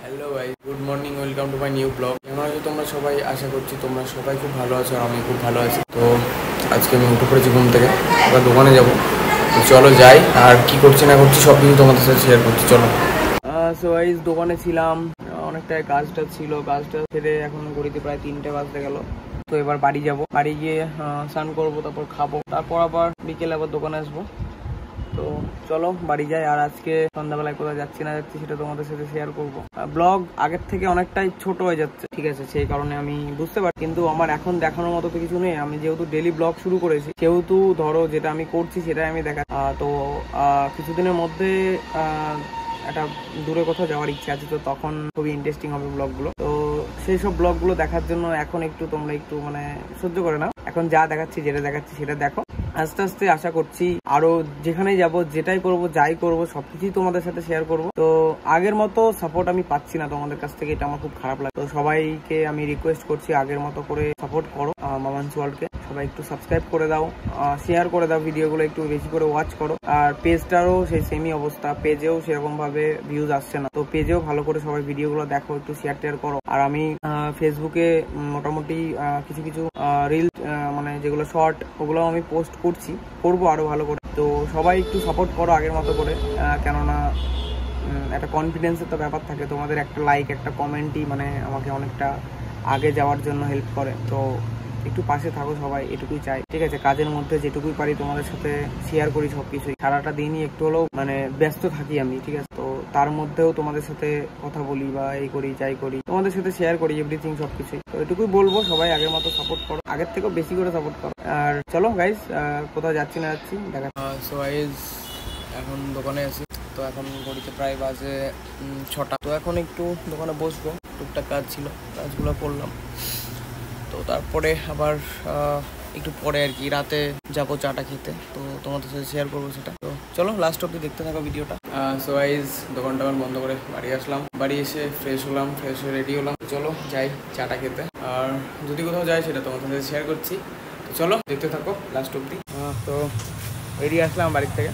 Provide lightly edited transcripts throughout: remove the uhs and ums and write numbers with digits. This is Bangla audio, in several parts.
হ্যালো ভাই, good morning, welcome to my new blog. কেমন আছো তোমরা সবাই? আশা করছি তোমরা সবাই খুব ভালো আছো আর আমি খুব ভালো আছি। তো আজকে আমি উঠে পড়েছি ঘুম থেকে, এবার দোকানে যাবো। তো চলো যাই, আর কি করছি না করছি সব কিছু তোমাদের সাথে শেয়ার করছি। চলো। সো গাইস, দোকানে ছিলাম, অনেকটাই কাজটা ছিল, কাজটা ছেড়ে এখন ঘড়িতে প্রায় 3টে বাজতে গেল। তো এবার বাড়ি যাব, বাড়ি গিয়ে স্নান করবো, তারপর খাবো, তারপর আবার বিকেলে আবার দোকানে আসবো। তো চলো বাড়ি যাই। আর আজকে সন্ধ্যাবেলায় কোথায় যাচ্ছি না যাচ্ছি সেটা তোমাদের সাথে শেয়ার করবো। ব্লগ আগের থেকে অনেকটাই ছোট হয়ে যাচ্ছে, ঠিক আছে, সেই কারণে আমি বুঝতে পারি, কিন্তু আমার এখন দেখানোর মতো তো কিছু নেই। আমি যেহেতু ডেলি ব্লগ শুরু করেছি, সেহেতু ধরো যেটা আমি করছি সেটাই আমি দেখা। তো কিছুদিনের মধ্যে একটা দূরে কোথাও যাওয়ার ইচ্ছা আছে, তো তখন খুবই ইন্টারেস্টিং হবে ব্লগগুলো। তো সেই সব ব্লগগুলো দেখার জন্য এখন একটু তোমরা একটু সহ্য করে নাও। এখন যা দেখাচ্ছি, যেটা দেখাচ্ছি সেটা দেখো। আস্তে আস্তে আশা করছি আরো যেখানে যাব, যেটাই করব, যাই করব, সবকিছুই তোমাদের সাথে শেয়ার করব। তো আগের মতো সাপোর্ট আমি পাচ্ছি না তোমাদের কাছ থেকে, এটা আমার খুব খারাপ লাগে। তো সবাইকে আমি রিকোয়েস্ট করছি, আগের মতো করে সাপোর্ট করো মামানস ওয়ার্ল্ডকে। সবাই একটু সাবস্ক্রাইব করে দাও, শেয়ার করে দাও, ভিডিওগুলো একটু বেশি করে ওয়াচ করো। আর পেজটারও সেই সেমই অবস্থা, পেজেও সেরকম ভাবে ভিউজ আসছে না। তো পেজেও ভালো করে সবাই ভিডিওগুলো দেখো, একটু শেয়ার টেয়ার করো। আর আমি ফেসবুকে মোটামুটি কিছু কিছু রিল যেগুলো শর্ট, ওগুলো আমি পোস্ট করবো আরো ভালো করে। তো সবাই একটু সাপোর্ট করো আগের মতো করে, কেননা একটা কনফিডেন্সের তো ব্যাপার থাকে। তোমাদের একটা লাইক, একটা কমেন্টই আমাকে অনেকটা আগে যাওয়ার জন্য হেল্প করে। তো একটু পাশে থাকো সবাই, এটুকুই চাই, ঠিক আছে। কাজের মধ্যে যেটুকুই পারি তোমাদের সাথে শেয়ার করি সবকিছুই। সারাটা দিনই একটু হলেও ব্যস্ত থাকি আমি, ঠিক আছে। তো তার মধ্যেও তোমাদের সাথে কথা বলি বা এই করি, যাই করি, তোমাদের সাথে শেয়ার করি এভরিথিং, সবকিছুই। তো এটুকুই বলবো, সবাই আগের মতো সাপোর্ট করো, আগের থেকেও বেশি করে সাপোর্ট করো। আর চলো গাইজ, কোথাও যাচ্ছি না যাচ্ছি দেখা। সো গাইজ, এখন দোকানে আছি। তো এখন ঘড়িতে প্রায় বাজে 6টা। তো এখন একটু দোকানে বসবো, টুকটাক কাজ ছিল, কাজগুলো করলাম। তো তারপরে আবার একটু পরে আর কি রাতে যাবো চাটা খেতে। তো তোমাদের সাথে শেয়ার করবো সেটা। তো চলো লাস্ট অব্দি দেখতে থাকো ভিডিওটা। সো গাইজ, দোকানটা বন্ধ করে বাড়ি আসলাম। বাড়ি এসে ফ্রেশ হলাম, ফ্রেশ হয়ে রেডি হলাম। চলো যাই চাটা খেতে। আর যদি কোথাও যাই সেটা তোমাদের সাথে শেয়ার করছি। তো চলো দেখতে থাকো লাস্ট অব্দি। তো বেরিয়ে আসলাম বাড়ির থেকে।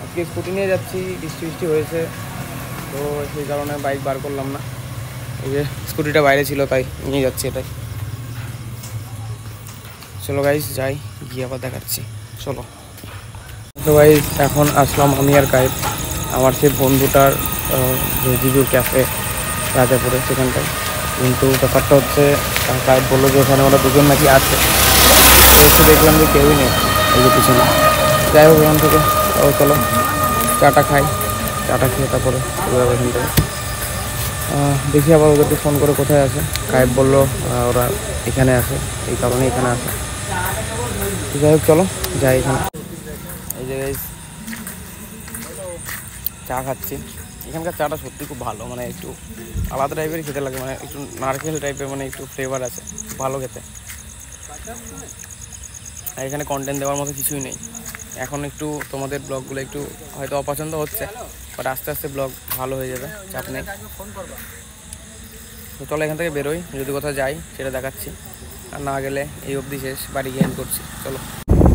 আজকে স্কুটি নিয়ে যাচ্ছি, বৃষ্টি হয়েছে, তো সেই কারণে বাইক বার করলাম না। এই যে স্কুটিটা বাইরে ছিল, তাই নিয়ে যাচ্ছি এটাই। চলো গাইজ যাই, গিয়ে আবার দেখাচ্ছি। চলো। তো গাইজ, এখন আসলাম আমি আর কায়েব আমার সেই বন্ধুটার জিজুর ক্যাফে রাজাপুরে, সেখানটায়। কিন্তু ব্যাপারটা হচ্ছে, কায়েব বললো যে ওখানে ওরা দুজন নাকি আছে। এসে দেখলাম যে কেউই নেই, এই যে পিছনে। যাই হোক, এখান থেকে চলো চাটা খাই, চাটা খেয়ে তারপরে এখান থেকে দেখি আবার ওদেরকে ফোন করে কোথায় আছে। কায়েব বললো ওরা এখানে আছে, এই কারণে এখানে আছে। যাই হোক চলো যাই এখানে। এই যে চা খাচ্ছি। এখানকার চাটা সত্যি খুব ভালো, একটু আলাদা টাইপের খেতে লাগে, একটু নারকেল টাইপের, একটু ফ্লেভার আছে, ভালো খেতে। আর এখানে কন্টেন্ট দেওয়ার মতো কিছুই নেই। এখন একটু তোমাদের ব্লগগুলো একটু হয়তো অপছন্দ হচ্ছে, বাট আস্তে আস্তে ব্লগ ভালো হয়ে যাবে, চাপ নেই। তো চলো এখান থেকে বেরোই, যদি কোথাও যাই সেটা দেখাচ্ছি। আর না গেলে এই অবধি শেষ, বাড়ি গিয়ে এন্ড করছি। চলো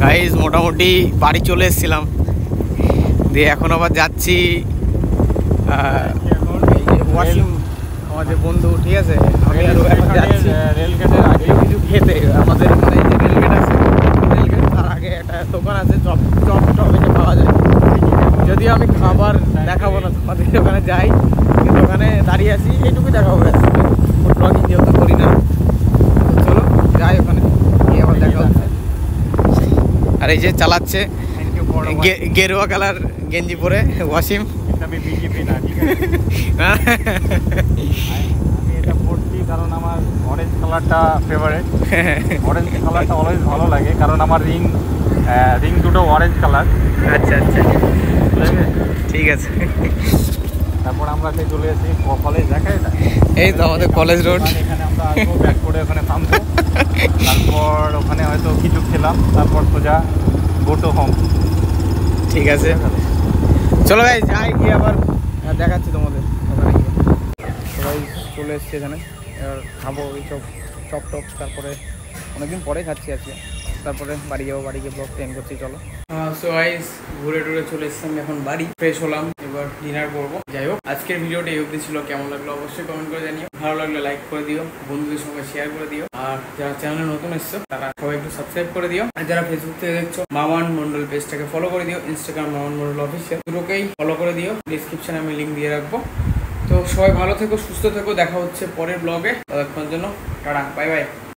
গাইজ, মোটামুটি বাড়ি চলে এসেছিলাম, দিয়ে এখন আবার যাচ্ছি ওয়াশিম, আমার যে বন্ধু, ঠিক আছে। আমি আর এখন যাচ্ছি রেলগেটের আগে কিছু খেতে। আমাদের এখানে যে রেলগেট আছে, রেলগেট তার আগে একটা দোকান আছে, চপ এনে পাওয়া যায়। যদিও আমি খাবার দেখাবো না তোমাদের, ওখানে যাই, কিন্তু ওখানে দাঁড়িয়ে আছি, এইটুকুই দেখাবো। ফুড ব্লগিং যেহেতু করি না, চলো যাই ওখানে গিয়ে আবার দেখা হচ্ছে। আর এই যে চালাচ্ছে গেরুয়া কালার গেঞ্জি পরে ওয়াসিম। আমি বিজেপি না, ঠিক আছে। আমি এটা পড়ছি কারণ আমার অরেঞ্জ কালারটা ফেভারিট। অরেঞ্জ কালারটা অলওয়েজ ভালো লাগে, কারণ আমার রিং দুটো অরেঞ্জ কালার। আচ্ছা আচ্ছা, ঠিক আছে। তারপর আমরা চলে এসেছি কলেজ, দেখায় না, এই তো আমাদের কলেজ রোড। এখানে আমরা আসবো, ব্যাক করে ওখানে থামবো, তারপর ওখানে হয়তো কিছু খেলাম, তারপর সোজা গো টু হোম। ঠিক আছে, চলো ভাই যাই, গিয়ে আবার দেখাচ্ছি তোমাদের ওখানে গিয়ে। সবাই চলে এসছে এখানে, এবার খাবো এইসব চপ টপ। তারপরে অনেকদিন পরে খাচ্ছি আজকে, তারপরে বাড়ি যাবো, বাড়ি গিয়ে ব্লগ ট্রেন করছি। চলো। সো গাইস ঘুরে টুরে চলে এসেছি আমি এখন বাড়ি, ফ্রেশ হলাম, এবার ডিনার করবো। যাই হোক, আজকের ভিডিওটা এই অবধি ছিল। কেমন লাগলো অবশ্যই কমেন্ট করে জানিও, ভালো লাগলে লাইক করে দিও, বন্ধুদের সঙ্গে শেয়ার করে দিও, আর যারা চ্যানেলে নতুন এসছো তারা সবাই একটু সাবস্ক্রাইব করে দিও, আর যারা ফেসবুক থেকে দেখছো মামান মন্ডল পেজটাকে ফলো করে দিও, ইনস্টাগ্রাম মামান মন্ডল অফিসিয়াল, দুটোকেই ফলো করে দিও, ডিসক্রিপশনে আমি লিঙ্ক দিয়ে রাখবো। তো সবাই ভালো থেকো, সুস্থ থেকো, দেখা হচ্ছে পরের ব্লগে। ততক্ষণের জন্য টাটা, বাই বাই।